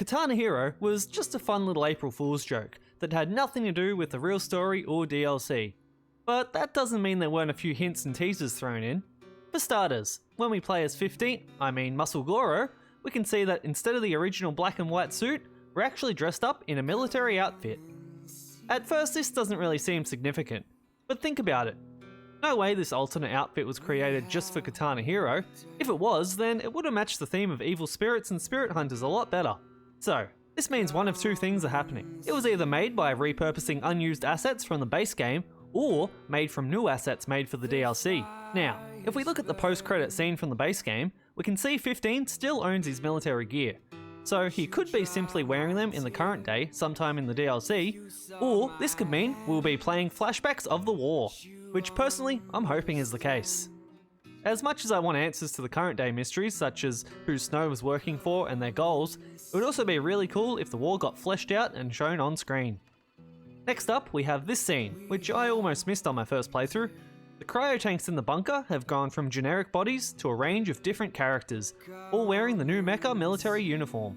Katana HERO was just a fun little April Fool's joke that had nothing to do with the real story or DLC. But that doesn't mean there weren't a few hints and teasers thrown in. For starters, when we play as 15, Muscle Goro, we can see that instead of the original black and white suit, we're actually dressed up in a military outfit. At first this doesn't really seem significant, but think about it. No way this alternate outfit was created just for Katana HERO. If it was, then it would have matched the theme of evil spirits and spirit hunters a lot better. So, this means one of two things are happening. It was either made by repurposing unused assets from the base game, or made from new assets made for the DLC. Now, if we look at the post-credit scene from the base game, we can see 15 still owns his military gear. So he could be simply wearing them in the current day, sometime in the DLC, or this could mean we'll be playing flashbacks of the war, which personally I'm hoping is the case. As much as I want answers to the current day mysteries such as who Snow was working for and their goals, it would also be really cool if the war got fleshed out and shown on screen. Next up we have this scene, which I almost missed on my first playthrough. The cryo tanks in the bunker have gone from generic bodies to a range of different characters, all wearing the new mecha military uniform.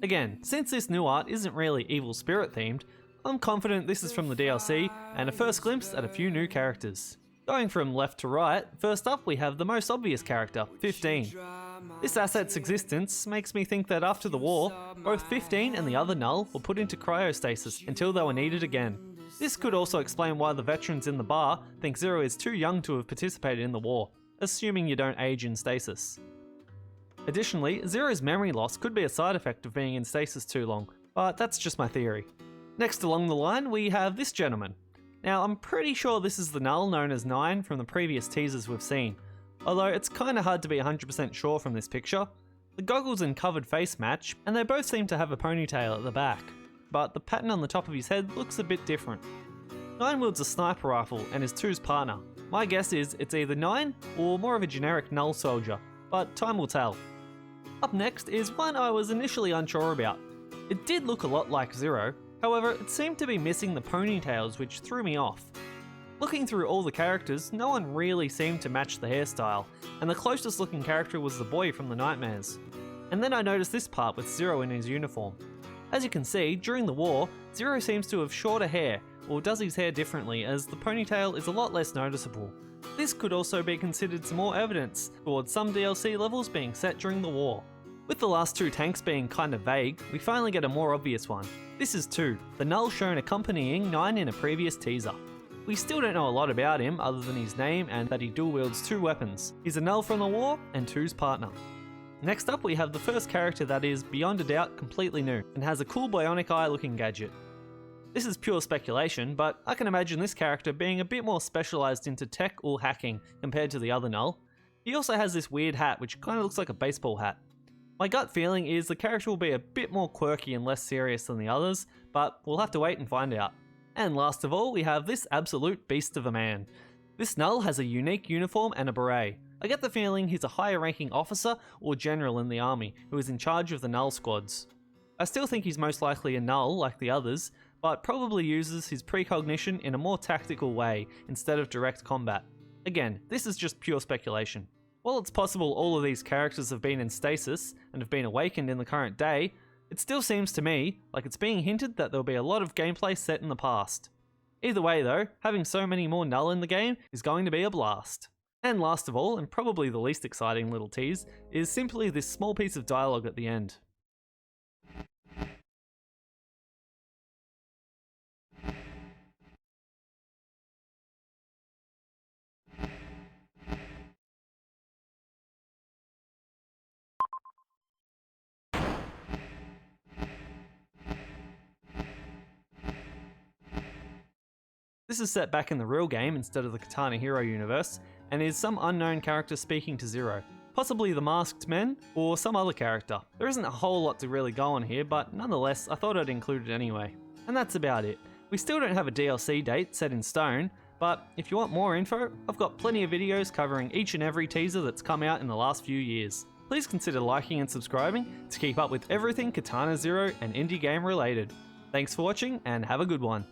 Again, since this new art isn't really evil spirit themed, I'm confident this is from the DLC and a first glimpse at a few new characters. Going from left to right, first up we have the most obvious character, 15. This asset's existence makes me think that after the war, both 15 and the other Null were put into cryostasis until they were needed again. This could also explain why the veterans in the bar think Zero is too young to have participated in the war, assuming you don't age in stasis. Additionally, Zero's memory loss could be a side effect of being in stasis too long, but that's just my theory. Next along the line we have this gentleman. Now I'm pretty sure this is the Null known as 9 from the previous teasers we've seen, although it's kinda hard to be 100% sure from this picture. The goggles and covered face match, and they both seem to have a ponytail at the back, but the pattern on the top of his head looks a bit different. 9 wields a sniper rifle and is 2's partner. My guess is it's either 9 or more of a generic Null soldier, but time will tell. Up next is one I was initially unsure about. It did look a lot like Zero, however it seemed to be missing the ponytails, which threw me off. Looking through all the characters, no one really seemed to match the hairstyle, and the closest looking character was the boy from the Nightmares. And then I noticed this part with Zero in his uniform. As you can see, during the war, Zero seems to have shorter hair, or does his hair differently as the ponytail is a lot less noticeable. This could also be considered some more evidence towards some DLC levels being set during the war. With the last two tanks being kinda vague, we finally get a more obvious one. This is 2, the Null shown accompanying 9 in a previous teaser. We still don't know a lot about him other than his name and that he dual wields 2 weapons. He's a Null from the war and 2's partner. Next up we have the first character that is, beyond a doubt, completely new and has a cool bionic eye looking gadget. This is pure speculation, but I can imagine this character being a bit more specialised into tech or hacking compared to the other Null. He also has this weird hat which kinda looks like a baseball hat. My gut feeling is the character will be a bit more quirky and less serious than the others, but we'll have to wait and find out. And last of all, we have this absolute beast of a man. This Null has a unique uniform and a beret. I get the feeling he's a higher ranking officer or general in the army who is in charge of the Null squads. I still think he's most likely a Null like the others, but probably uses his precognition in a more tactical way instead of direct combat. Again, this is just pure speculation. While it's possible all of these characters have been in stasis and have been awakened in the current day, it still seems to me like it's being hinted that there'll be a lot of gameplay set in the past. Either way though, having so many more Null in the game is going to be a blast. And last of all, and probably the least exciting little tease, is simply this small piece of dialogue at the end. This is set back in the real game instead of the Katana HERO universe, and is some unknown character speaking to Zero. Possibly the Masked Men, or some other character. There isn't a whole lot to really go on here, but nonetheless, I thought I'd include it anyway. And that's about it. We still don't have a DLC date set in stone, but if you want more info, I've got plenty of videos covering each and every teaser that's come out in the last few years. Please consider liking and subscribing to keep up with everything Katana Zero and indie game related. Thanks for watching, and have a good one.